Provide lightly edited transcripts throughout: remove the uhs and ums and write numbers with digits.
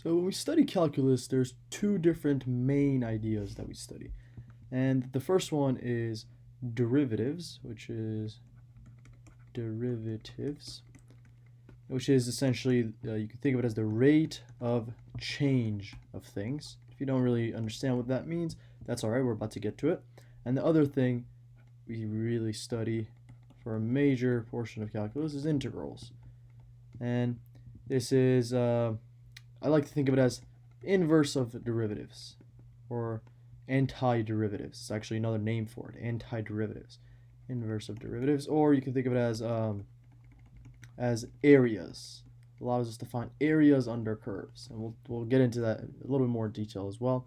So when we study calculus, there's two different main ideas that we study. And the first one is derivatives, which is essentially, you can think of it as the rate of change of things. If you don't really understand what that means, that's all right, we're about to get to it. And the other thing we really study for a major portion of calculus is integrals. And this is, I like to think of it as inverse of derivatives, or antiderivatives. It's actually another name for it, antiderivatives, inverse of derivatives, or you can think of it as areas. It allows us to find areas under curves, and we'll get into that a little bit more detail as well.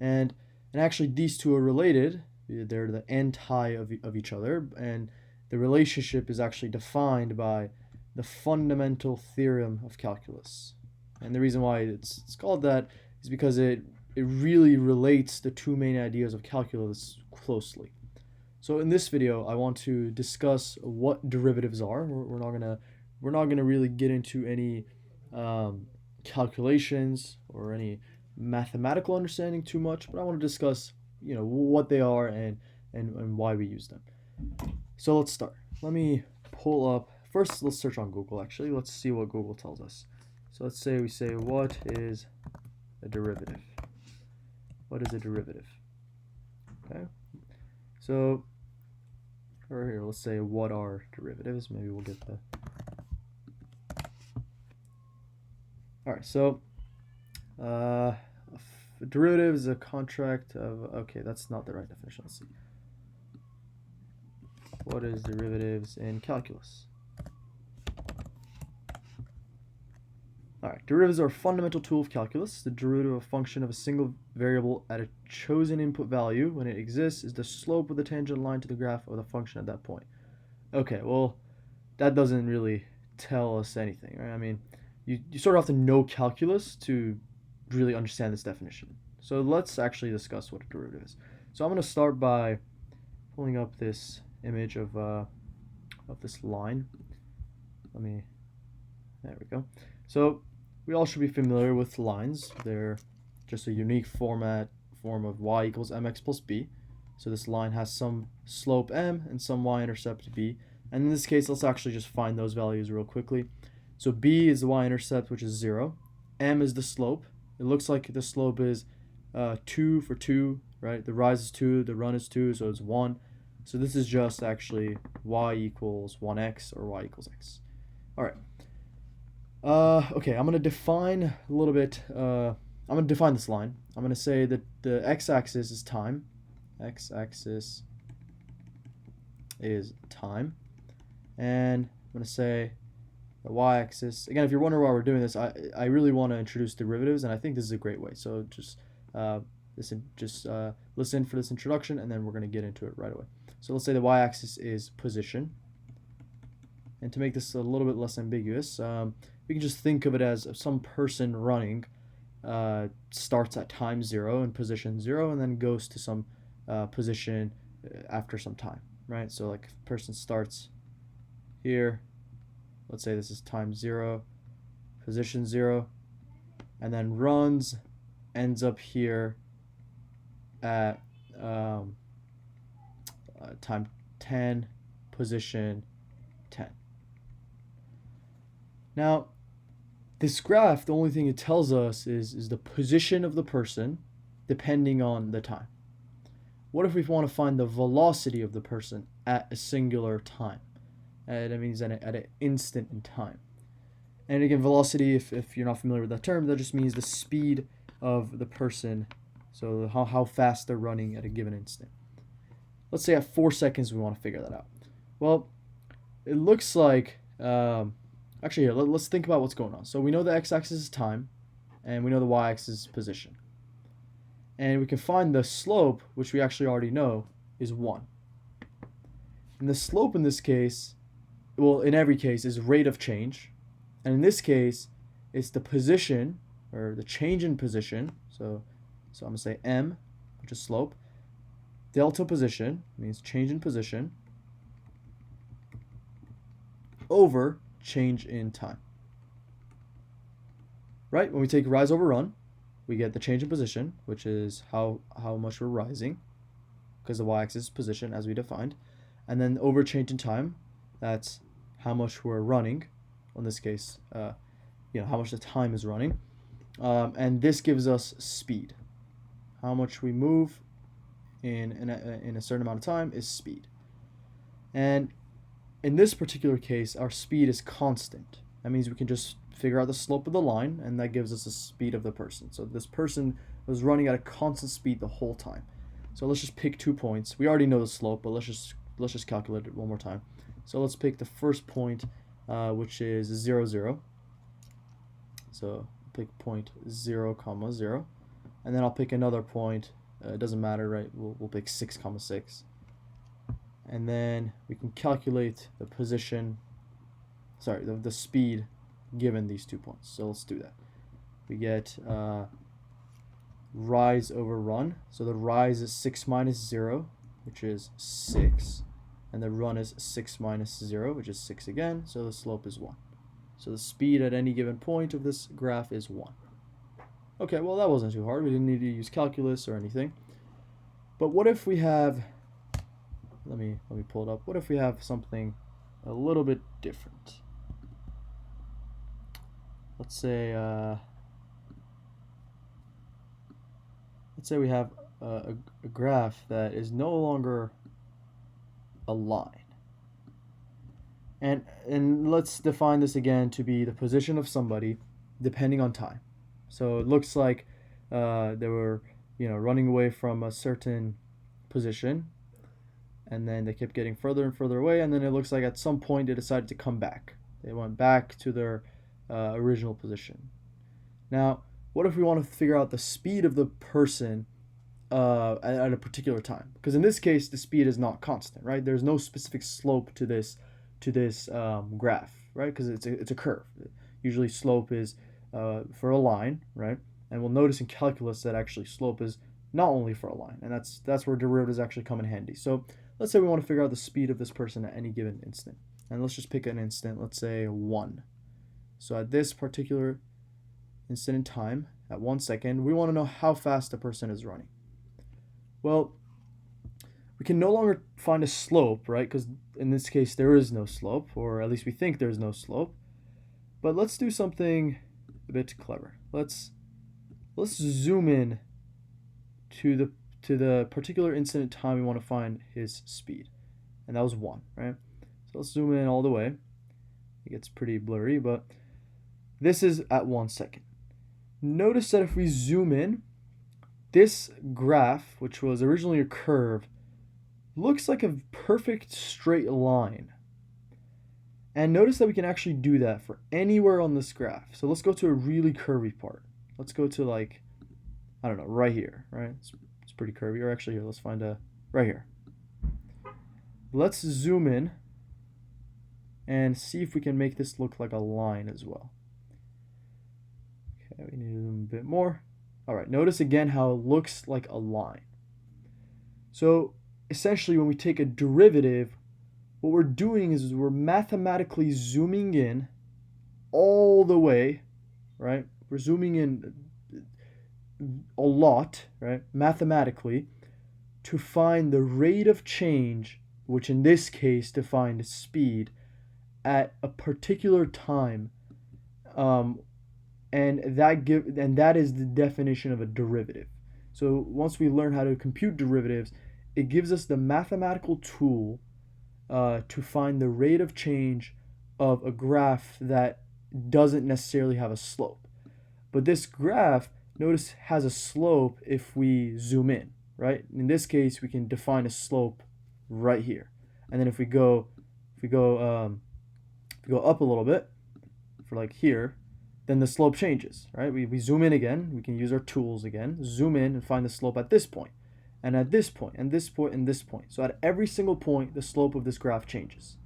And actually, these two are related. They're the anti of each other, and the relationship is actually defined by the fundamental theorem of calculus. And the reason why it's called that is because it really relates the two main ideas of calculus closely. So in this video, I want to discuss what derivatives are. We're not gonna really get into any calculations or any mathematical understanding too much, but I want to discuss what they are and why we use them. So let's start. Let me pull up. First, let's search on Google. Actually, let's see what Google tells us. So let's say we say, what is a derivative? What is a derivative? Okay. So over here, let's say, what are derivatives? Maybe we'll get the. All right. So a derivative is a contract of. Okay, that's not the right definition. Let's see. What is derivatives in calculus? Alright, derivatives are a fundamental tool of calculus. The derivative of a function of a single variable at a chosen input value, when it exists, is the slope of the tangent line to the graph of the function at that point. Okay, well, that doesn't really tell us anything, right? I mean, you sort of have to know calculus to really understand this definition. So let's actually discuss what a derivative is. So I'm going to start by pulling up this image of this line. There we go. So we all should be familiar with lines. They're just a unique form of y equals mx plus b. So this line has some slope m and some y-intercept b. And in this case, let's actually just find those values real quickly. So b is the y-intercept, which is 0. M is the slope. It looks like the slope is 2 for 2, right? The rise is 2, the run is 2, so it's 1. So this is just actually y equals 1x or y equals x. All right. Okay, I'm going to define a little bit. I'm going to define this line. I'm going to say that the x-axis is time. X-axis is time. And I'm going to say the y-axis. Again, if you're wondering why we're doing this, I really want to introduce derivatives, and I think this is a great way. So just listen for this introduction, and then we're going to get into it right away. So let's say the y-axis is position. And to make this a little bit less ambiguous, we can just think of it as some person running starts at time 0 and position 0 and then goes to some position after some time, right? So like if a person starts here, let's say this is time 0, position 0, and then runs, ends up here at time 10, position 10. Now, this graph, the only thing it tells us is the position of the person depending on the time. What if we want to find the velocity of the person at a singular time? That means at an instant in time. And again, velocity, if you're not familiar with that term, that just means the speed of the person, so how fast they're running at a given instant. Let's say at 4 seconds we want to figure that out. Well, it looks like... Actually, here, let's think about what's going on. So we know the x-axis is time, and we know the y-axis is position. And we can find the slope, which we actually already know, is 1. And the slope in this case, well, in every case, is rate of change. And in this case, it's the position, or the change in position. So I'm going to say m, which is slope. Delta position means change in position, over change in time. right? When we take rise over run, we get the change in position, which is how much we're rising, because the y-axis is position as we defined. And then over change in time, that's how much we're running. In this case, how much the time is running. And this gives us speed. How much we move in a certain amount of time is speed. And in this particular case, our speed is constant. That means we can just figure out the slope of the line, and that gives us the speed of the person. So this person was running at a constant speed the whole time. So let's just pick 2 points. We already know the slope, but let's just calculate it one more time. So let's pick the first point, which is 0, 0. So pick point 0, 0. And then I'll pick another point. It doesn't matter, right? We'll pick 6, 6. And then we can calculate the position, the speed given these 2 points. So let's do that. We get rise over run. So the rise is 6 minus 0, which is 6. And the run is 6 minus 0, which is 6 again. So the slope is 1. So the speed at any given point of this graph is 1. Okay, well that wasn't too hard. We didn't need to use calculus or anything. But what if we have, let me pull it up. What if we have something a little bit different? Let's say we have a graph that is no longer a line. And let's define this again to be the position of somebody depending on time. So it looks like they were running away from a certain position, and then they kept getting further and further away, and then it looks like at some point they decided to come back. They went back to their original position. Now, what if we want to figure out the speed of the person at a particular time? Because in this case, the speed is not constant, right? There's no specific slope to this graph, right? Because it's a curve. Usually slope is for a line, right? And we'll notice in calculus that actually slope is not only for a line, and that's where derivatives actually come in handy. So let's say we want to figure out the speed of this person at any given instant, and let's just pick an instant. Let's say 1. So at this particular instant in time, at 1 second, we want to know how fast the person is running. Well, we can no longer find a slope, right? Because in this case there is no slope, or at least we think there's no slope. But let's do something a bit clever. Let's zoom in to the particular instant in time we want to find his speed, and that was 1, right? So let's zoom in all the way. It gets pretty blurry, but this is at 1 second. Notice that if we zoom in, this graph, which was originally a curve, looks like a perfect straight line. And notice that we can actually do that for anywhere on this graph. So let's go to a really curvy part. Let's go to, like, I don't know, right here, right? It's pretty curvy. Or actually, here, let's find a right here. Let's zoom in and see if we can make this look like a line as well. Okay, we need to zoom a bit more. All right, notice again how it looks like a line. So essentially, when we take a derivative, what we're doing is we're mathematically zooming in all the way, right? We're zooming in a lot, right, mathematically, to find the rate of change, which in this case defined speed, at a particular time, and that is the definition of a derivative. So once we learn how to compute derivatives, it gives us the mathematical tool to find the rate of change of a graph that doesn't necessarily have a slope. But this graph, notice, has a slope if we zoom in, right? In this case, we can define a slope right here. And then if we go up a little bit, for like here, then the slope changes, right? We zoom in again. We can use our tools again, zoom in and find the slope at this point, and at this point, and this point, and this point. So at every single point, the slope of this graph changes.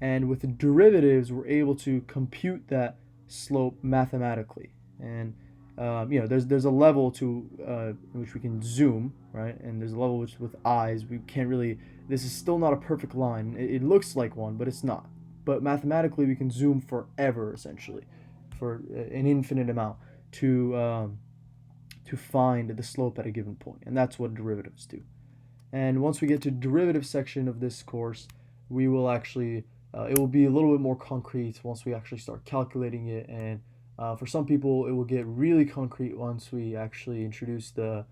And with the derivatives, we're able to compute that slope mathematically. And there's a level to which we can zoom, right? And there's a level which with eyes we can't really. This is still not a perfect line. It looks like one, but it's not. But mathematically, we can zoom forever, essentially. for an infinite amount to find the slope at a given point, and that's what derivatives do. And once we get to derivative section of this course, we will actually it will be a little bit more concrete once we actually start calculating it, and for some people it will get really concrete once we actually introduce the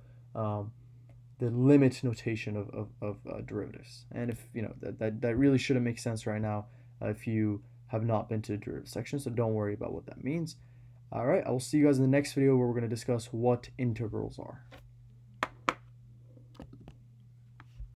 limit notation of derivatives. And if you know that really shouldn't make sense right now if you have not been to the derivative section, so don't worry about what that means. All right, I will see you guys in the next video where we're going to discuss what integrals are.